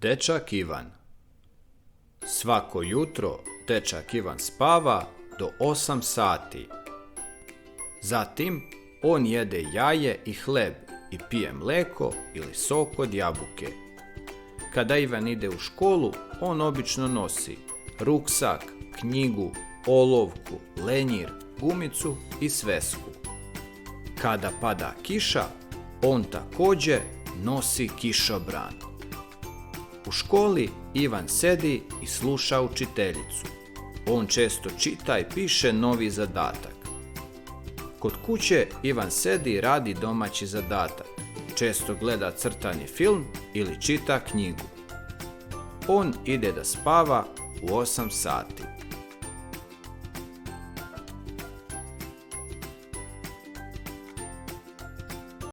Dečak Ivan. Svako jutro dečak Ivan spava do 8 sati. Zatim on jede jaje i hleb i pije mleko ili sok od jabuke. Kada Ivan ide u školu, on obično nosi ruksak, knjigu, olovku, lenjir, gumicu i svesku. Kada pada kiša, on također nosi kišobran. U školi Ivan sedi i sluša učiteljicu. On često čita i piše novi zadatak. Kod kuće Ivan sedi i radi domaći zadatak. Često gleda crtani film ili čita knjigu. On ide da spava u 8 sati.